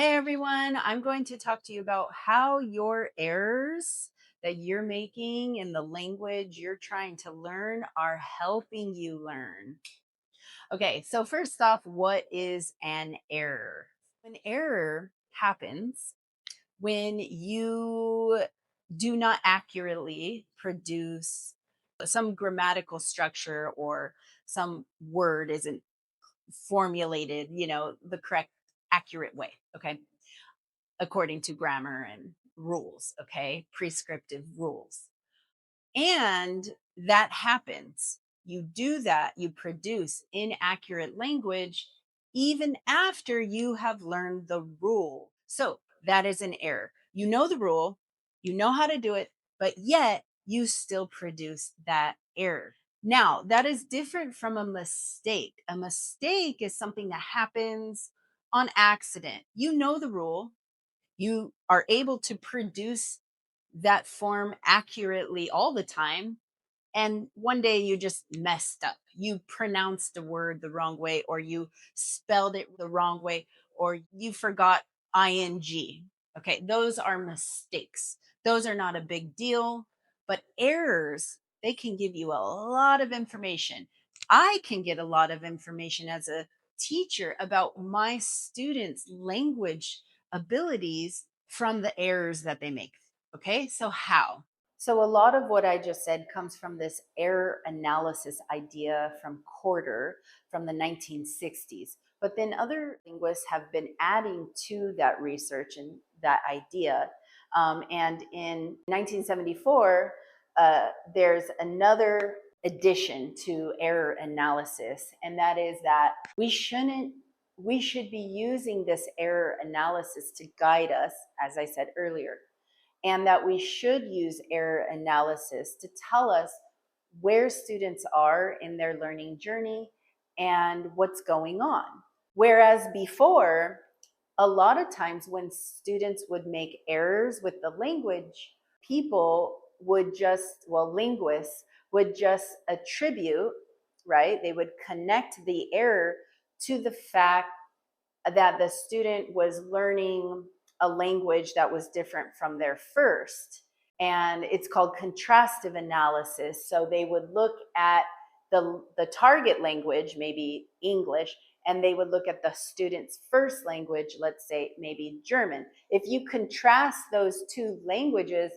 Hey everyone, I'm going to talk to you about how your errors that you're making in the language you're trying to learn are helping you learn. Okay, so first off, what is an error? An error happens when you do not accurately produce some grammatical structure or some word isn't formulated, the correct, accurate way. Okay, according to grammar and rules, okay? Prescriptive rules. And that happens. You do that, you produce inaccurate language even after you have learned the rule. So that is an error. You know the rule, you know how to do it, but yet you still produce that error. Now, that is different from a mistake. A mistake is something that happens on accident. You know the rule, you are able to produce that form accurately all the time. And one day you just messed up. You pronounced the word the wrong way, or you spelled it the wrong way, or you forgot ing. Okay, those are mistakes. Those are not a big deal, but errors, they can give you a lot of information. I can get a lot of information as a teacher about my students' language abilities from the errors that they make. Okay, so how? So, a lot of what I just said comes from this error analysis idea from Corder from the 1960s. But then other linguists have been adding to that research and that idea. And in 1974, there's another addition to error analysis, and that is that we should be using this error analysis to guide us, as I said earlier, and that we should use error analysis to tell us where students are in their learning journey and what's going on. Whereas before, a lot of times when students would make errors with the language, people would just, well, linguists would just attribute, right? They would connect the error to the fact that the student was learning a language that was different from their first. And it's called contrastive analysis. So they would look at the target language, maybe English, and they would look at the student's first language, let's say maybe German. If you contrast those two languages,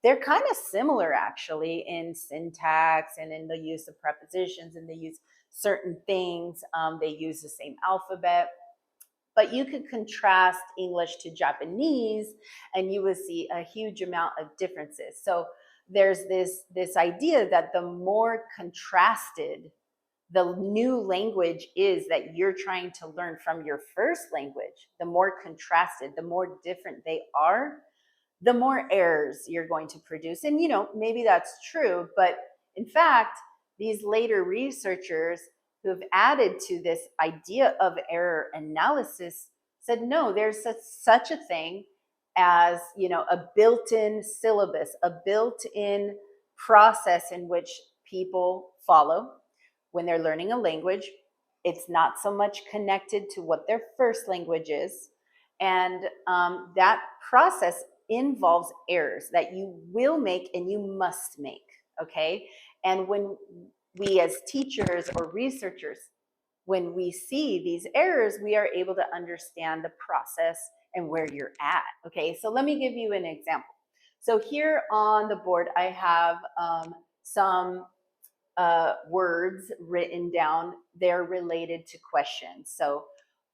they're kind of similar actually in syntax and in the use of prepositions, and they use certain things. They use the same alphabet, but you could contrast English to Japanese and you would see a huge amount of differences. So there's this idea that the more contrasted the new language is that you're trying to learn from your first language, the more contrasted, the more different they are, the more errors you're going to produce. And maybe that's true, but in fact, these later researchers who have added to this idea of error analysis said no, there's such a thing as a built-in syllabus, a built-in process in which people follow when they're learning a language. It's not so much connected to what their first language is, and that process involves errors that you will make and you must make. Okay, and when we as teachers or researchers, when we see these errors, we are able to understand the process and where you're at. Okay, so let me give you an example. So here on the board, I have some words written down. They're related to questions. So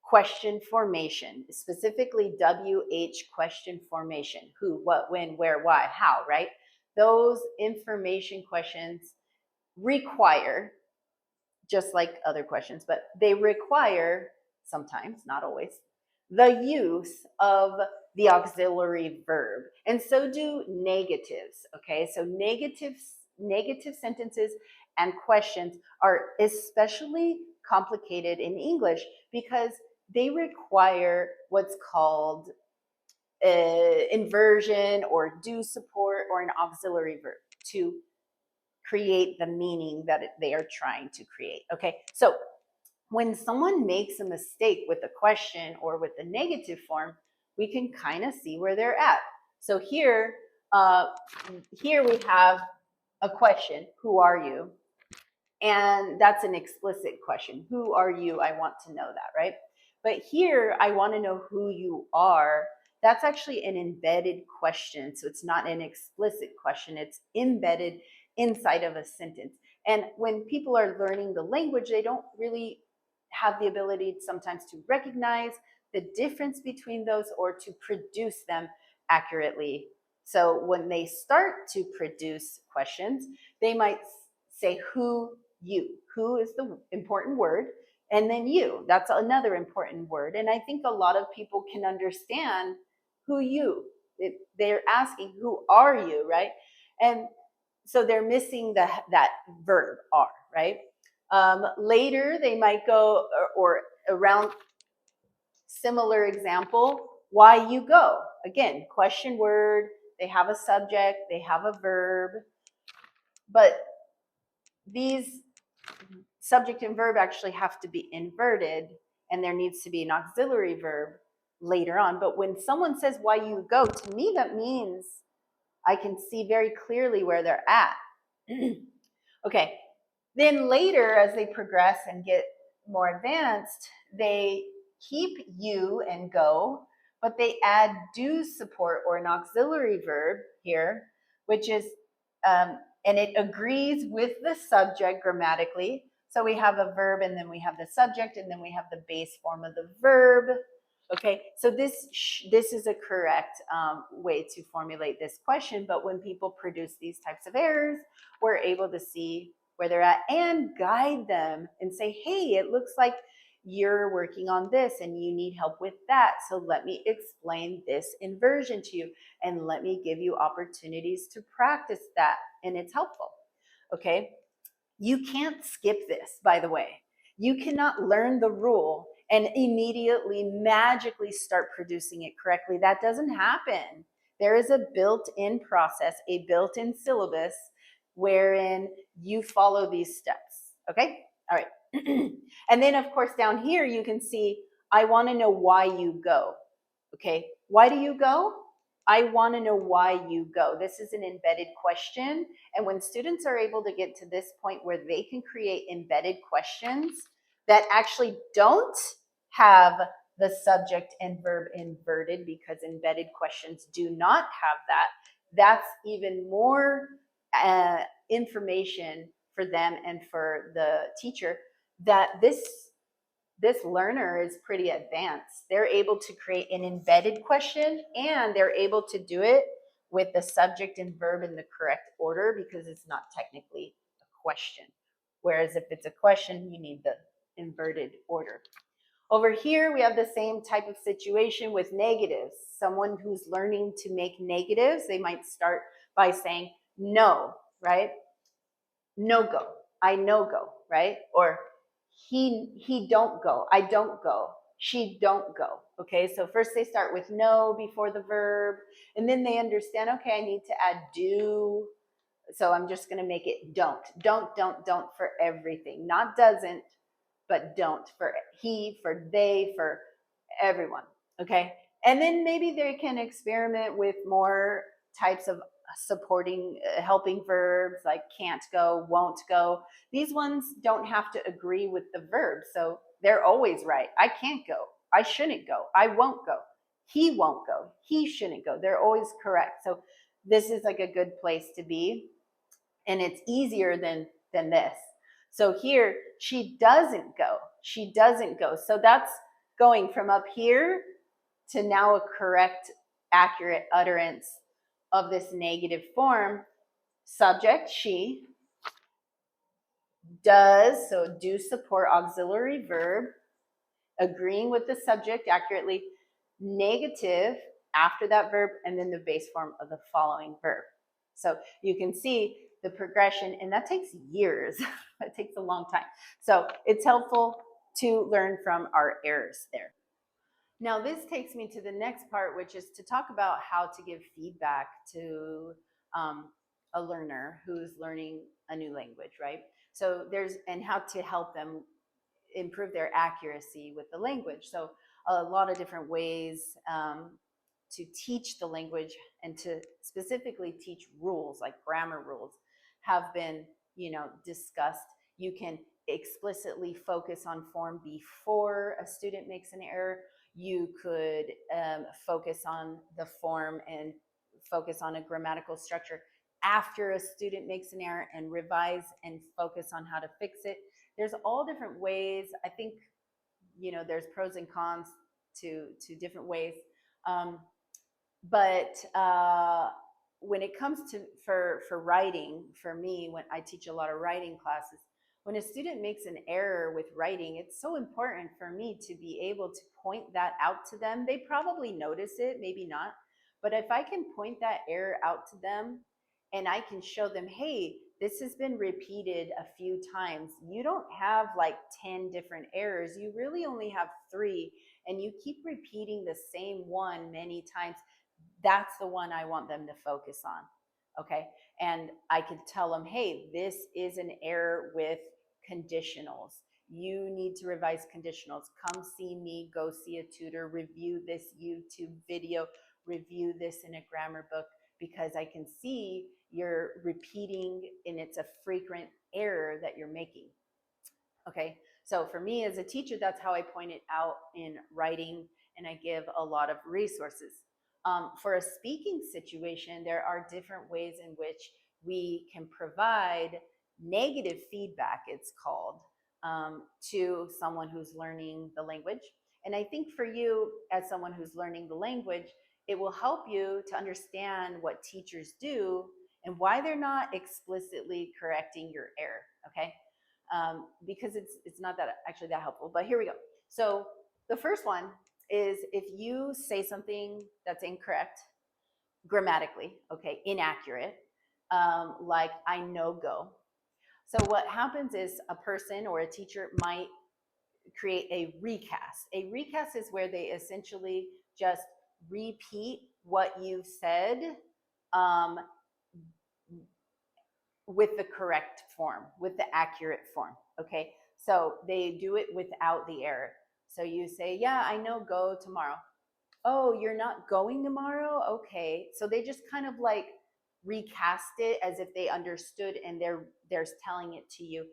question formation, specifically WH question formation: who, what, when, where, why, how, right? Those information questions require, just like other questions, but they require sometimes, not always, the use of the auxiliary verb. And so do negatives. Okay, so negative sentences and questions are especially complicated in English because they require what's called inversion or do support or an auxiliary verb to create the meaning that they are trying to create. Okay, so when someone makes a mistake with a question or with the negative form, we can kind of see where they're at. So uh, here we have a question, who are you? And that's an explicit question. Who are you? I want to know that, right? But here, I want to know who you are. That's actually an embedded question. So it's not an explicit question, it's embedded inside of a sentence. And when people are learning the language, they don't really have the ability sometimes to recognize the difference between those or to produce them accurately. So when they start to produce questions, they might say you. Who is the important word? And then you. That's another important word. And I think a lot of people can understand who you. They're asking, who are you, right? And so they're missing that verb are, right? Later, they might go or around similar example, why you go. Again, question word, they have a subject, they have a verb, but these subject and verb actually have to be inverted, and there needs to be an auxiliary verb later on. But when someone says why you go, to me that means I can see very clearly where they're at. Okay, then later as they progress and get more advanced, they keep you and go, but they add do support or an auxiliary verb here, which is and it agrees with the subject grammatically. So we have a verb, and then we have the subject, and then we have the base form of the verb. Okay, so this is a correct way to formulate this question, but when people produce these types of errors, we're able to see where they're at and guide them and say, hey, it looks like you're working on this and you need help with that. So let me explain this inversion to you and let me give you opportunities to practice that. And it's helpful. Okay. You can't skip this, by the way. You cannot learn the rule and immediately magically start producing it correctly. That doesn't happen. There is a built-in process, a built-in syllabus wherein you follow these steps. Okay? All right. And then, of course, down here, you can see, I want to know why you go. Okay? Why do you go? I want to know why you go. This is an embedded question. And when students are able to get to this point where they can create embedded questions that actually don't have the subject and verb inverted, because embedded questions do not have that, that's even more information for them and for the teacher that this learner is pretty advanced. They're able to create an embedded question, and they're able to do it with the subject and verb in the correct order because it's not technically a question. Whereas if it's a question, you need the inverted order. Over here, we have the same type of situation with negatives. Someone who's learning to make negatives, they might start by saying no, right? No go. I no go, right? Or he don't go. I don't go. She don't go. Okay, so first they start with no before the verb, and then they understand, okay, I need to add do. So I'm just going to make it don't for everything. Not doesn't, but don't for he, for they, for everyone. Okay. And then maybe they can experiment with more types of supporting, helping verbs like can't go, won't go. These ones don't have to agree with the verb. So they're always right. I can't go. I shouldn't go. I won't go. He won't go. He shouldn't go. They're always correct. So this is like a good place to be. And it's easier than this. So here, she doesn't go. She doesn't go. So that's going from up here to now a correct, accurate utterance of this negative form. Subject, she, does, so do support auxiliary verb, agreeing with the subject accurately, negative after that verb, and then the base form of the following verb. So you can see the progression, and that takes years. It takes a long time. So it's helpful to learn from our errors there. Now, this takes me to the next part, which is to talk about how to give feedback to a learner who's learning a new language, right? So and how to help them improve their accuracy with the language. So a lot of different ways. to teach the language and to specifically teach rules like grammar rules have been, discussed. You can explicitly focus on form before a student makes an error. You could focus on the form and focus on a grammatical structure after a student makes an error and revise and focus on how to fix it. There's all different ways. I think, there's pros and cons to different ways. Um, but when it comes to for writing, for me, when I teach a lot of writing classes, when a student makes an error with writing, it's so important for me to be able to point that out to them. They probably notice it, maybe not, but if I can point that error out to them and I can show them, hey, this has been repeated a few times. You don't have like 10 different errors. You really only have 3, and you keep repeating the same one many times. That's the one I want them to focus on. Okay. And I could tell them, hey, this is an error with conditionals. You need to revise conditionals. Come see me, go see a tutor, review this YouTube video, review this in a grammar book, because I can see you're repeating and it's a frequent error that you're making. Okay, so for me as a teacher, that's how I point it out in writing, and I give a lot of resources. For a speaking situation, there are different ways in which we can provide negative feedback, it's called, to someone who's learning the language. And I think for you, as someone who's learning the language, it will help you to understand what teachers do and why they're not explicitly correcting your error. Okay, because it's not that actually that helpful. But here we go. So the first one is if you say something that's incorrect grammatically, okay, inaccurate, like I no go. So what happens is a person or a teacher might create a recast. A recast is where they essentially just repeat what you've said, um, with the correct form, with the accurate form. Okay. So they do it without the error. So you say, yeah, I know, go tomorrow. Oh, you're not going tomorrow? Okay. So they just kind of like recast it as if they understood, and they're telling it to you.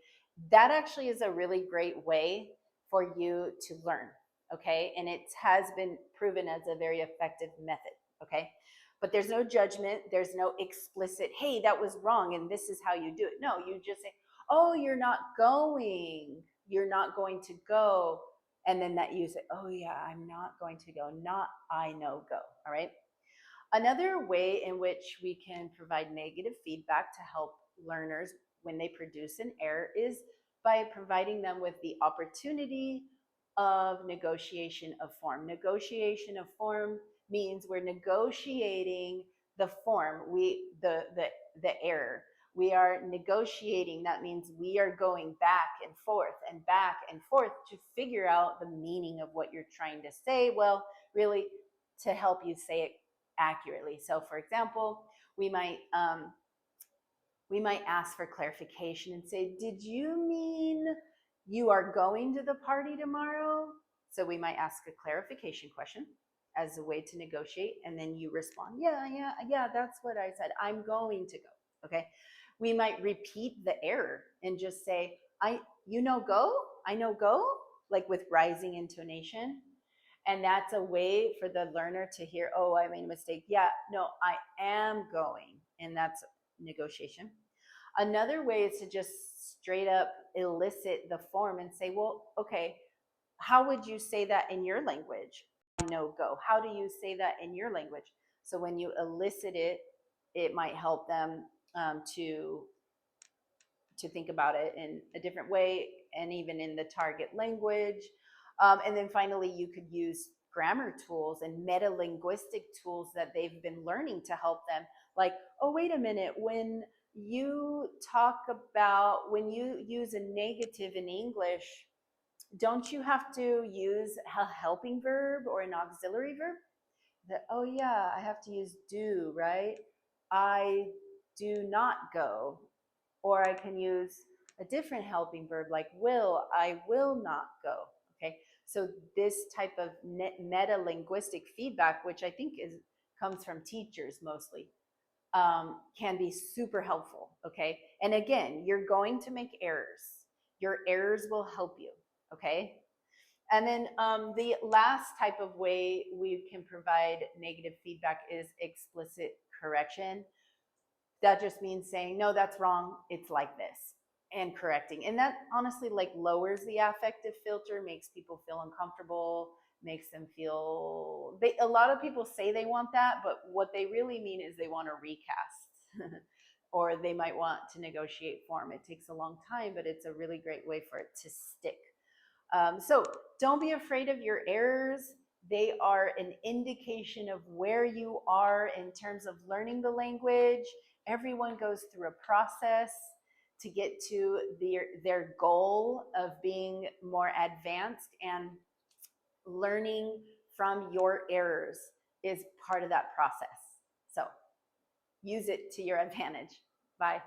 That actually is a really great way for you to learn. Okay. And it has been proven as a very effective method. Okay. But there's no judgment. There's no explicit, hey, that was wrong and this is how you do it. No, you just say, oh, you're not going. You're not going to go. And then that you say, oh, yeah, I'm not going to go, not I know go. All right. Another way in which we can provide negative feedback to help learners when they produce an error is by providing them with the opportunity of negotiation of form. Negotiation of form means we're negotiating the form, the error. We are negotiating. That means we are going back and forth to figure out the meaning of what you're trying to say. Well, really, to help you say it accurately. So, for example, we might ask for clarification and say, did you mean you are going to the party tomorrow? So we might ask a clarification question as a way to negotiate, and then you respond, yeah, that's what I said. I'm going to go. Okay. We might repeat the error and just say, go, I know, go, like with rising intonation. And that's a way for the learner to hear, oh, I made a mistake. Yeah, no, I am going. And that's negotiation. Another way is to just straight up elicit the form and say, well, okay, how would you say that in your language? I know, go. How do you say that in your language? So when you elicit it, it might help them to think about it in a different way, and even in the target language. And then finally, you could use grammar tools and meta-linguistic tools that they've been learning to help them. Like, oh, wait a minute, when you use a negative in English, don't you have to use a helping verb or an auxiliary verb? That, oh yeah, I have to use do, right? I do not go. Or I can use a different helping verb like will. I will not go. Okay. So this type of meta-linguistic feedback, which I think comes from teachers mostly, can be super helpful. Okay. And again, you're going to make errors. Your errors will help you. Okay. And then the last type of way we can provide negative feedback is explicit correction. That just means saying, no, that's wrong. It's like this, and correcting. And that honestly like lowers the affective filter, makes people feel uncomfortable, makes them feel, a lot of people say they want that, but what they really mean is they want to recast or they might want to negotiate form. It takes a long time, but it's a really great way for it to stick. So don't be afraid of your errors. They are an indication of where you are in terms of learning the language. Everyone goes through a process to get to their goal of being more advanced, and learning from your errors is part of that process. So use it to your advantage. Bye.